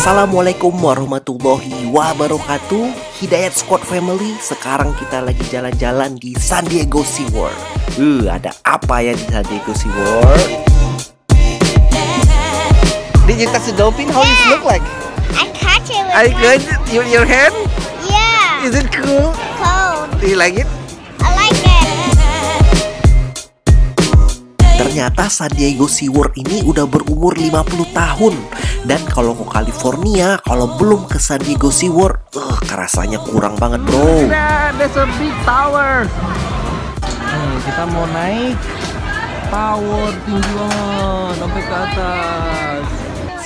Assalamualaikum warahmatullahi wabarakatuh. Hidayat Squad Family, sekarang kita lagi jalan-jalan di San Diego SeaWorld. Ada apa ya di San Diego SeaWorld? Did you touch the dolphin? How does it look like? I catch it with Are you good? Your hand? Yeah. Is it cool? Cold. Do you like it? I like it. Ternyata San Diego SeaWorld ini udah berumur 50 tahun. Dan kalau ke California, kalau belum ke San Diego SeaWorld, rasanya kurang banget, bro. There's a big tower. Kita mau naik tower tinggi banget sampai ke atas.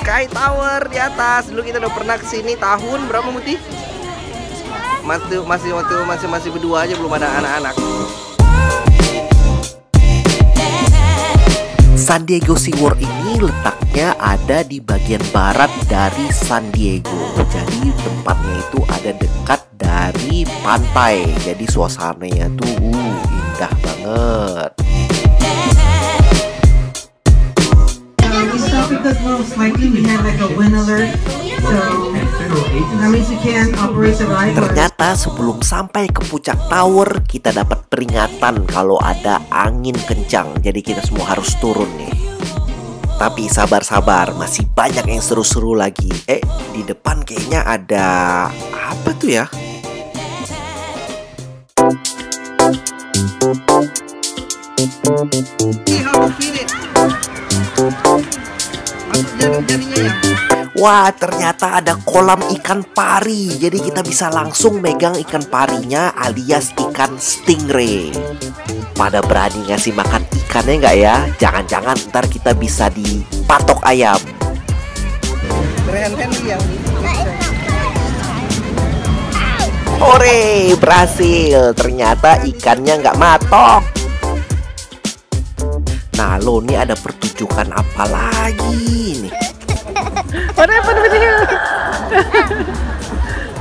Sky Tower di atas. Dulu kita udah pernah kesini tahun berapa, Muti? Masih berdua aja, belum ada anak-anak. San Diego SeaWorld ini letaknya ada di bagian barat dari San Diego. Jadi tempatnya itu ada dekat dari pantai. Jadi suasananya tuh indah banget. We stopped because most likely we had like a wind alert, so that means you can't operate the ride. Ternyata sebelum sampai ke puncak tower, kita dapat peringatan kalau ada angin kencang. Jadi kita semua harus turun nih. Tapi sabar-sabar, masih banyak yang seru-seru lagi. Di depan kayaknya ada apa tuh ya? Wah, ternyata ada kolam ikan pari. Jadi kita bisa langsung megang ikan parinya alias ikan stingray. Pada berani ngasih makan ikannya nggak ya? Jangan-jangan ntar kita bisa dipatok ayam. Hore, berhasil. Ternyata ikannya nggak matok. Nah, lo nih ada pertunjukan apa lagi nih? What happened with you?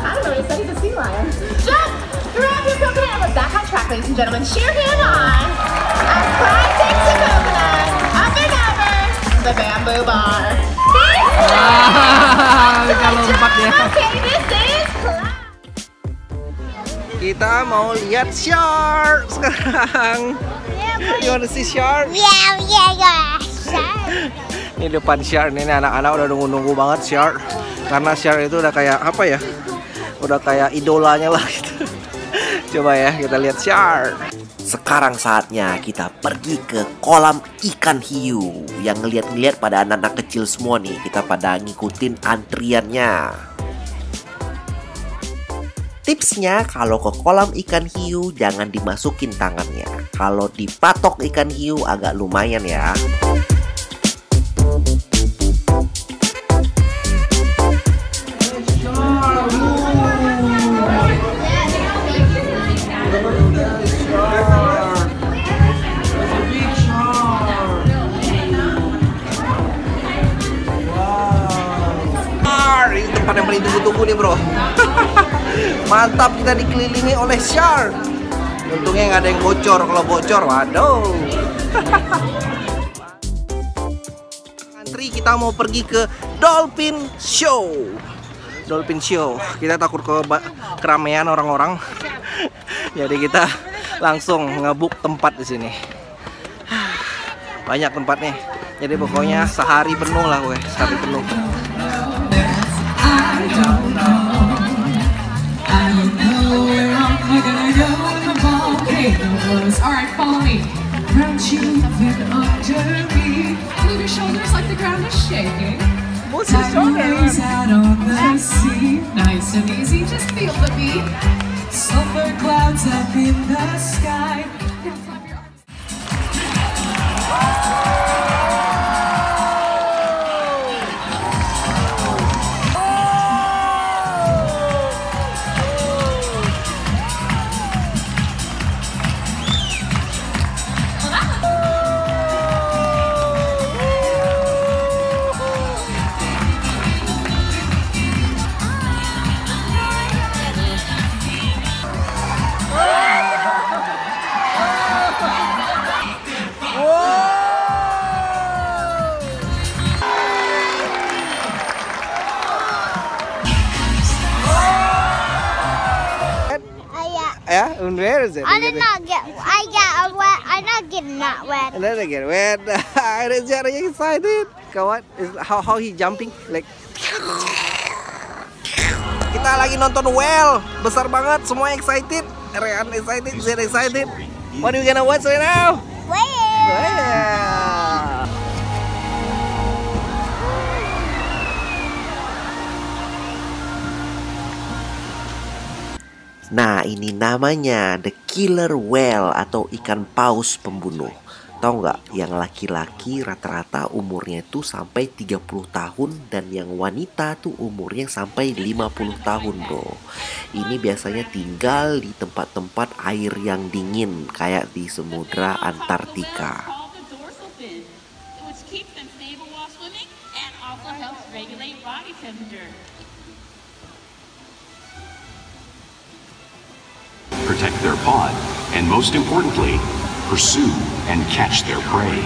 I don't know, you studied the sea lion. Just grab your coconut and we're back on track, ladies and gentlemen. Sheer hand on. And pride takes the coconut. Up and over. The bamboo bar. Kalau lompat ya. Okay, this is class. Kita mau lihat shark sekarang. You wanna see shark? Yeah. Ini depan shark nih, anak-anak udah nunggu-nunggu banget shark. Karena shark itu udah kayak apa ya? Udah kayak idolanya lah gitu. Coba ya kita lihat shark. Sekarang saatnya kita pergi ke kolam ikan hiu. Yang ngeliat-ngeliat pada anak-anak kecil semua nih. Kita pada ngikutin antriannya. Tipsnya, kalau ke kolam ikan hiu jangan dimasukin tangannya. Kalau dipatok ikan hiu agak lumayan ya. Ini tempat yang paling tunggu-tunggu nih, bro. Mantap, kita dikelilingi oleh shark. Untungnya nggak ada yang bocor. Kalau bocor, waduh. Antri, kita mau pergi ke Dolphin Show. Dolphin Show. Kita takut ke keramaian orang-orang. Jadi kita langsung ngebuk tempat di sini. Banyak tempatnya. Jadi pokoknya sehari penuh lah gue, sehari penuh. Alright, follow me. Ground you under me. Move your shoulders like the ground is shaking. What's your shoulder? Out on the sea. Nice and easy, just feel the beat. Silver clouds up in the sky. And flap your arms. Yeah, and where is it? I did not get. I got wet. I not get not wet. And then again, where? Are you excited? Come on, how he jumping? Like. Kita lagi nonton whale, besar banget, semua excited. Rehan excited, Zed excited. What are you gonna watch right now? Whale. Nah, ini namanya the killer whale atau ikan paus pembunuh. Tahu nggak, yang laki-laki rata-rata umurnya itu sampai 30 tahun dan yang wanita tuh umurnya sampai 50 tahun, bro. Ini biasanya tinggal di tempat-tempat air yang dingin kayak di Samudra Antartika. Protect their pod, and most importantly, pursue and catch their prey.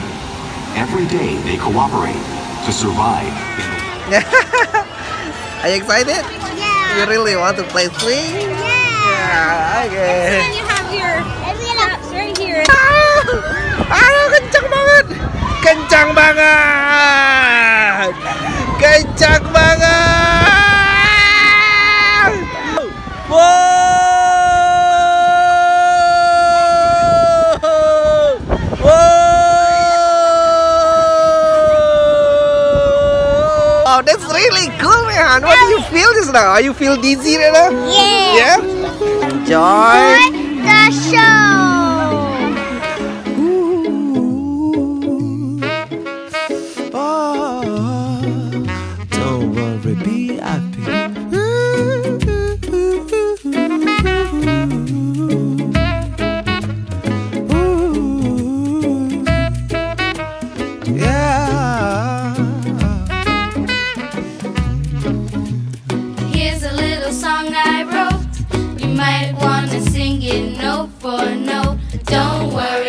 Every day they cooperate to survive. Are you excited? Yeah. You really want to play swing? Yeah. Okay. And you have your straps right here. Kencang banget. Kencang banget. Kencang banget. Wow. Oh, that's really cool, man. What do you feel just now? Are you feel dizzy right now? Yeah. Yeah? Enjoy. The show. Don't worry, be happy. Here's a little song I wrote. You might want to sing it note for note. Don't worry.